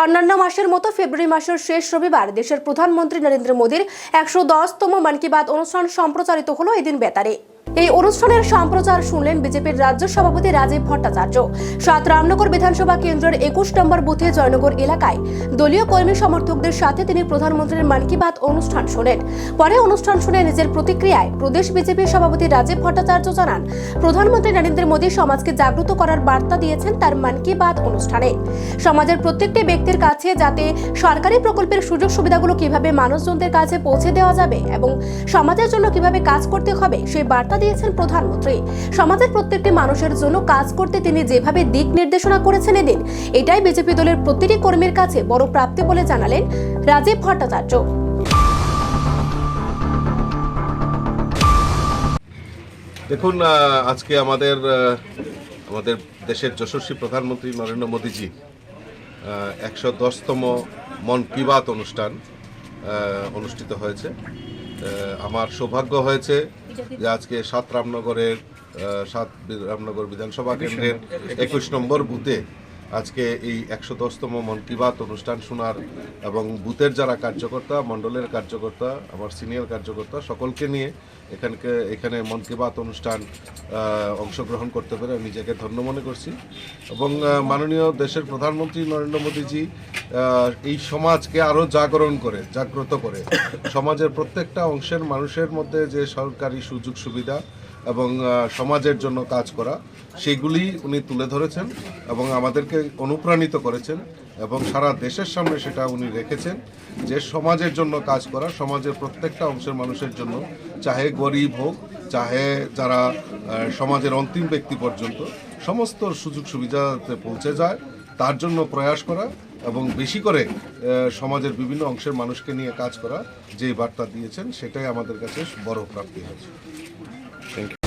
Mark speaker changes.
Speaker 1: অন্যান্য মাসের মতো ফেব্রুয়ারি মাসের শেষ রবিবার দেশের প্রধানমন্ত্রী নরেন্দ্র মোদীর 110তম মন কি বাত অনুষ্ঠান সম্প্রচারিত হলো এদিন বেতারে। এই অনুষ্ঠানের সম্প্রচার শুনলেন বিজেপির রাজ্য সভাপতি রাজীব ভট্টাচার্য। সাত রামনগর বিধানসভা কেন্দ্রের 21 নম্বর বুথে জয়নগর এলাকায় দলীয় কর্মী সমর্থকদের সাথে তিনি প্রধানমন্ত্রীর মন কি বাত অনুষ্ঠান শোনেন। পরে অনুষ্ঠান শুনে নিজের প্রতিক্রিয়ায় প্রদেশ বিজেপির সভাপতি রাজীব ভট্টাচার্য জানান, প্রধানমন্ত্রী নরেন্দ্র মোদী সমাজকে জাগ্রত করার বার্তা দিয়েছেন তার মন কি বাত অনুষ্ঠানে। সমাজের প্রত্যেকটি ব্যক্তির কাছে যাতে সরকারি প্রকল্পের সুযোগ সুবিধাগুলো কিভাবে মানুষজনদের কাছে পৌঁছে দেওয়া যাবে এবং সমাজের জন্য কিভাবে কাজ করতে হবে সেই বার্তা দিয়েছেন প্রধানমন্ত্রী। সমাজের প্রত্যেকটি মানুষের জন্য কাজ করতে তিনি যেভাবে দিক নির্দেশনা করেছেন এদিন, এটাই বিজেপি দলের প্রতিটি কর্মীর কাছে বড় প্রাপ্তি বলে জানালেন রাজীব ভট্টাচার্য।
Speaker 2: দেখুন, আজকে আমাদের দেশের যশস্বী প্রধানমন্ত্রী নরেন্দ্র মোদীজি 110তম মন কি বাত অনুষ্ঠান অনুষ্ঠিত হয়েছে। আমার সৌভাগ্য হয়েছে যে আজকে সাত রামনগর বিধানসভা কেন্দ্রের 21 নম্বর বুথে আজকে এই 110তম মন কি বাত অনুষ্ঠান শোনার এবং বুথের যারা কার্যকর্তা, মণ্ডলের কার্যকর্তা, আমার সিনিয়র কার্যকর্তা সকলকে নিয়ে এখানে মন কি বাত অনুষ্ঠান অংশগ্রহণ করতে পেরে নিজেকে ধন্য মনে করছি। এবং মাননীয় দেশের প্রধানমন্ত্রী নরেন্দ্র মোদীজি এই সমাজকে আরও জাগ্রত করে সমাজের প্রত্যেকটা অংশের মানুষের মধ্যে যে সরকারি সুযোগ সুবিধা এবং সমাজের জন্য কাজ করা সেগুলি উনি তুলে ধরেছেন এবং আমাদেরকে অনুপ্রাণিত করেছেন এবং সারা দেশের সামনে সেটা উনি রেখেছেন যে সমাজের জন্য কাজ করা, সমাজের প্রত্যেকটা অংশের মানুষের জন্য, চাহে গরিব হোক, চাহে যারা সমাজের অন্তিম ব্যক্তি পর্যন্ত সমস্ত সুযোগ সুবিধাতে পৌঁছে যায় তার জন্য প্রয়াস করা এবং বেশি করে সমাজের বিভিন্ন অংশের মানুষকে নিয়ে কাজ করা যে বার্তা দিয়েছেন সেটাই আমাদের কাছে বড় প্রাপ্তি হয়েছে। Thank you.